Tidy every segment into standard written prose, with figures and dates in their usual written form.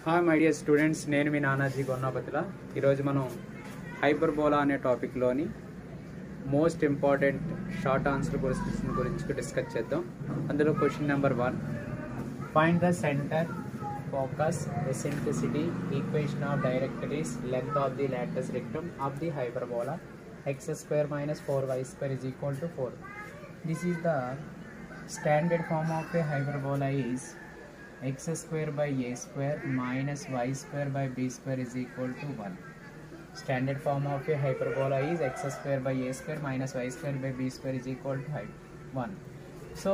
Hi my dear students, నేను మీ నానాజీ గొన్నపతిల. ఈరోజు మనం హైపర్బోలా అనే టాపిక్లోని most important short answer question గురించి డిస్కస్ చేద్దాం. అందులో question number 1, find the centre, focus, eccentricity, equation of directories, length of the latus rectum of the hyperbola x² - 4y² is equal to 4. This is the standard form of a hyperbola is x² by a² minus y² by b² is equal to 1. Standard form of a hyperbola is x² by a² minus y² by b² is equal to 1. So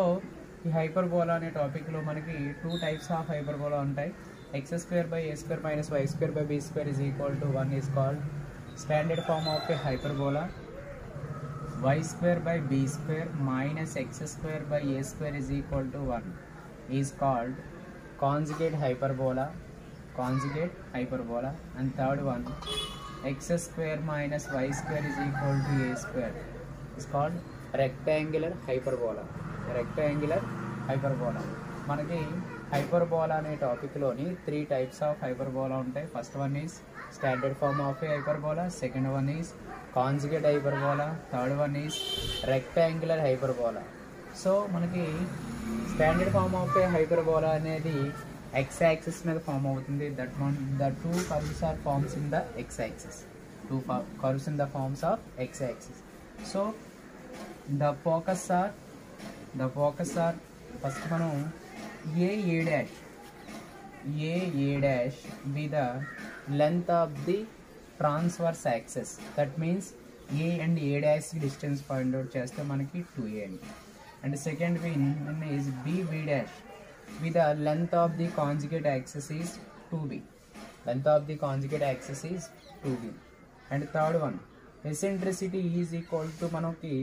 ఈ hyperbola అనే టాపిక్లో మనకి 2 types of hyperbola ఉంటాయి. x² by a² minus y² by b² is equal to 1 is called standard form of a hyperbola. y² by b² minus x² by a² is equal to 1 is called conjugate hyperbola. And third one, x² minus y² is equal to a² is called rectangular hyperbola. మనకి hyperbola అనే టాపిక్లోని 3 types of hyperbola ఉంటాయి. First one is standard form of a hyperbola, second one is conjugate hyperbola, third one is rectangular hyperbola. So మనకి standard form of a hyperbola అనేది x axis మీద form అవుతుంది. The two curves are forms in the x axis. Two curves in the forms of x axis. So the focus are first మనం a be the length of the transverse axis. That means a and a dash distance find out చేస్తే మనకి 2a and second one is b dash be the length of the conjugate axis is 2b. And third one, eccentricity is equal to మనకి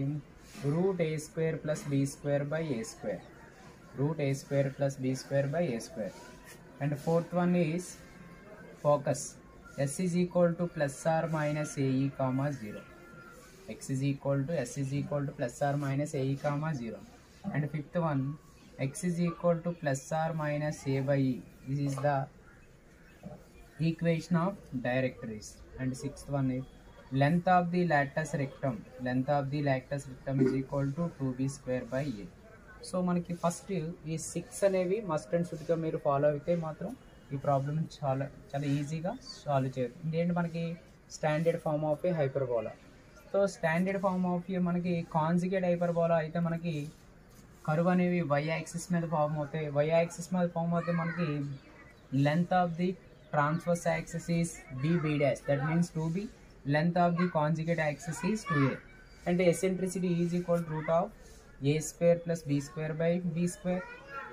√a² plus b² by a². And fourth one is focus. S is equal to plus or minus ae comma 0. S is equal to plus or minus ae comma 0. And fifth one, x is equal to plus or minus a by e. This is the equation of directories. And sixth one is length of the latus rectum is equal to 2b² by a. So మనకి first ఈ 6 అనేవి must and షుడ్గా మీరు follow అయితే మాత్రం ఈ problem చాలా ఈజీగా solve చేయరు. ఇదేంటి మనకి standard form of a hyperbola. So standard form of a మనకి కాంజుగేట్ హైపర్బోలా అయితే మనకి కర్వ్ అనేవి y యాక్సిస్ మీద ఫామ్ అవుతాయి. మనకి length of the transverse axis is b dash. That means 2b. Length of the conjugate axis is 2a. అంటే eccentricity is equal root of a² plus b² by b².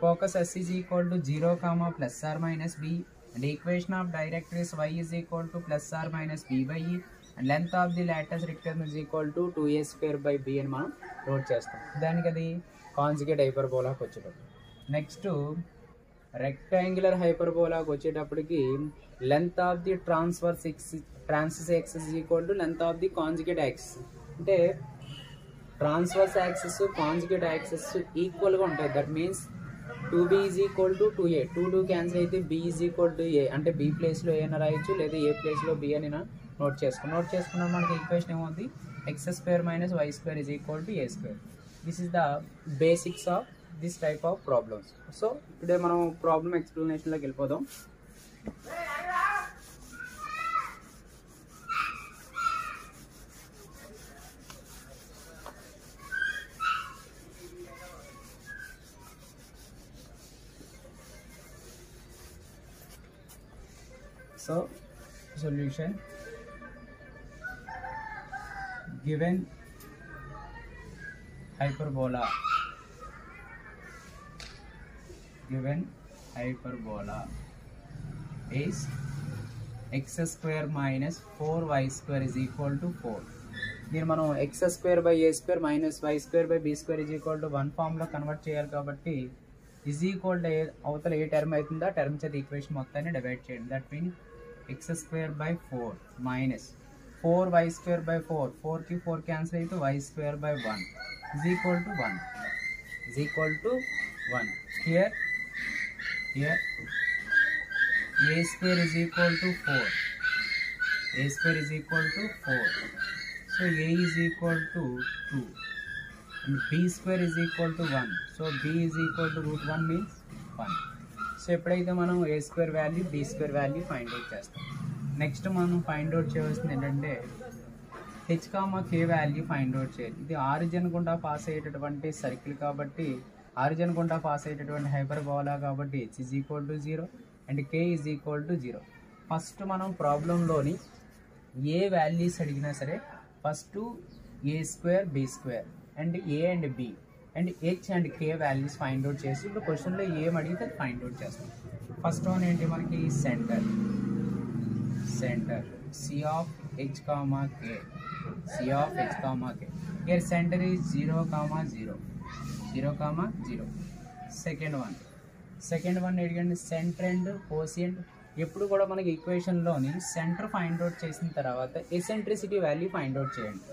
Focus S is equal to 0 comma plus or minus b. And equation of directrix y is equal to plus or minus b by e. And length of the latus rectum is equal to 2a² by b అని మనం note చేస్తాం. దానికి అది conjugate హైపర్బోలాకి వచ్చేటప్పుడు. Next rectangular హైపర్బోలాకి వచ్చేటప్పటికి length of the transverse axis is equal to length of the conjugate axis. అంటే transverse axis conjugate axis ఈక్వల్గా ఉంటాయి. That means 2b is equal to 2a. 2 cancel అయితే b is equal to a. అంటే b ప్లేస్లో ఏ అని రాయొచ్చు, లేదా ఏ ప్లేస్లో b అని నోట్ చేసుకున్నాం. మనకి ఈక్వేషన్ ఏమవుతుంది, x² minus y² is equal to a². This is the basics of this type of problems. So ఇప్పుడే మనం ప్రాబ్లమ్ ఎక్స్ప్లెనేషన్లోకి వెళ్ళిపోదాం. So solution, given hyperbola is x² minus 4y² is equal to 4. దీన్ని మనం x² by a² minus y² by b² is equal to 1 ఫామ్లో convert చేయాలి. కాబట్టి is equal to అవతల ఏ term అవుతుందో ఆ టర్మ్ చేత ఈక్వేషన్ మొత్తాన్ని డివైడ్ చేయండి. That mean x² by 4 minus 4y² by 4. 4 కి 4 క్యాన్సిల్ అయితే y² by 1 is equal to 1. Here a square is equal to 4. A square is equal to 4. So a is equal to 2. And b square is equal to 1. So b is equal to root 1 means 1. So ఎప్పుడైతే మనం A square value B square value find out చేస్తాం. Next మనం find out చేయవలసింది ఏంటంటే H comma K value find out చేయాలి. ఇది origin గుండా pass అయ్యేటటువంటి సర్కిల్ కాబట్టి, ఆరిజిన్ గుండా పాస్ అయ్యేటటువంటి హైపర్బోలా కాబట్టి H is equal to 0 and K is equal to 0. First మనం ప్రాబ్లంలోని ఏ వాల్యూస్ అడిగినా సరే first A square B square and A and B and H and K values find out చేసి ఇప్పుడు క్వశ్చన్లో ఏం అడిగితే ఫైండ్ అవుట్ చేస్తాం. ఫస్ట్ వన్ ఏంటి మనకి centre C of H comma K, C of H comma K. Here centre is 0, 0. Second one ఏంటంటే centre and quotient. ఎప్పుడు కూడా మనకి ఈక్వేషన్లోని సెంటర్ ఫైండ్ అవుట్ చేసిన తర్వాత ఎసెంట్రిసిటీ వాల్యూ ఫైండ్ అవుట్ చేయండి.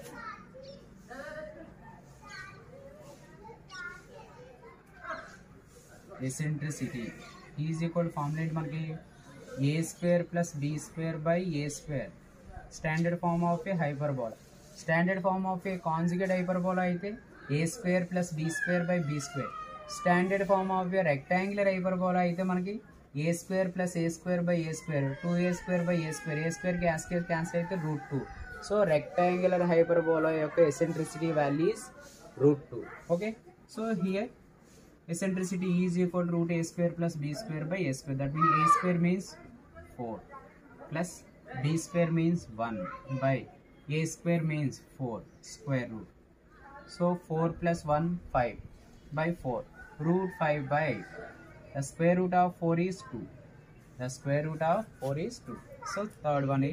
ఎసెంట్రిసిటీ ఈజ్ ఈక్వల్ ఫార్ములా మనకి A square plus B square by A square. Standard form of a hyperbola. Standard form of a conjugate hyperbola అయితే A square plus B square by B square. Standard form of a rectangular hyperbola అయితే మనకి A square plus A square by A square, 2a square by A square. ఏ స్క్వేర్కి ఆ square cancel అయితే route 2. So rectangular hyperbola యొక్క eccentricity value is root 2. Okay, so here eccentricity is equal to root a square plus b square by a square. That means a square means 4 plus b square means 1 by a square means 4 square root. So 4 plus 1 5 by 4 root 5 by the square root of 4 is 2. The square root of 4 is 2. So third one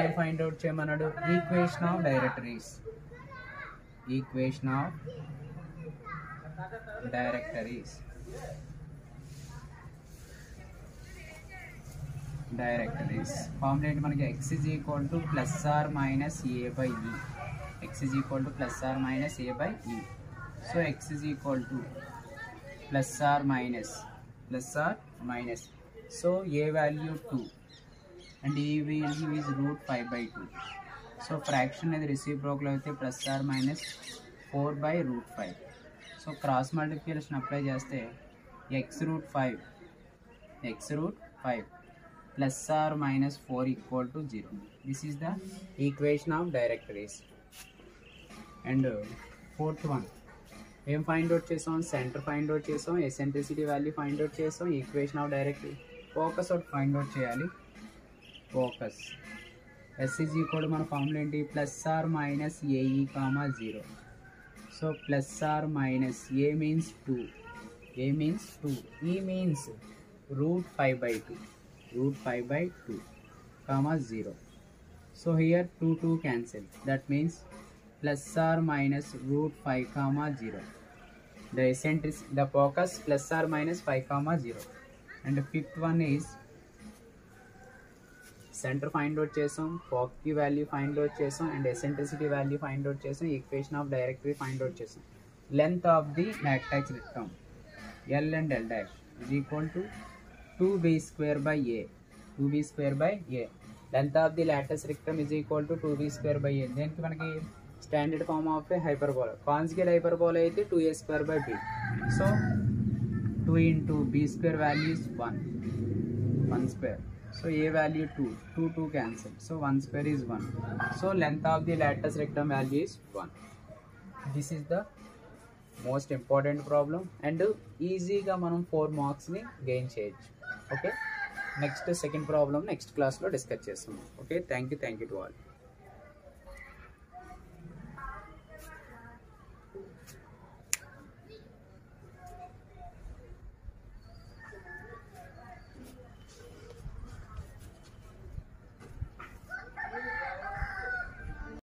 I find out cheyamanadu equation of directories. Equation of directories. Formula మనకి x is equal to plus or minus a by e. X is equal to plus or minus a by e. So x is equal to plus or minus. So a value 2 and e value is root 5 by 2. So fraction అనేది reciprocal అయితే plus or minus 4 by root 5. So cross multiplication apply చేస్తే x root 5 plus or minus 4 equal to 0. This is the equation of directories. And fourth one ఏం find out చేసాం, centre find out చేసాం, eccentricity value find out చేసాం, equation of directory. Focus out find out చేయాలి. Focus S is equal మన formula ఏంటి, plus or minus AE comma 0. So plus or minus a means 2, e means root 5 by 2 comma 0. So here 2 cancel. That means plus or minus root 5 comma 0. The focus plus or minus 5 comma 0. And the fifth one is centre find out చేసాం, focus value find out చేసాం and eccentricity value find out చేసాం, equation of directory find out చేసాం. Length of the latus rectum L and L dash is equal to 2b square by a. Length of the lattice rectum is equal to 2b square by a. దేనికి మనకి standard form of a hyperbola. Conjugate hyperbola అయితే 2a square by b. So 2 into b square value is 1 square. So a value 2 cancel. So 1 square is 1. So length of the lattice rectum value is 1. This is the most important problem and easy ga manam 4 marks ni gain cheyచ్చు. Okay, next second problem next class lo discuss chestam. Okay, thank you to all.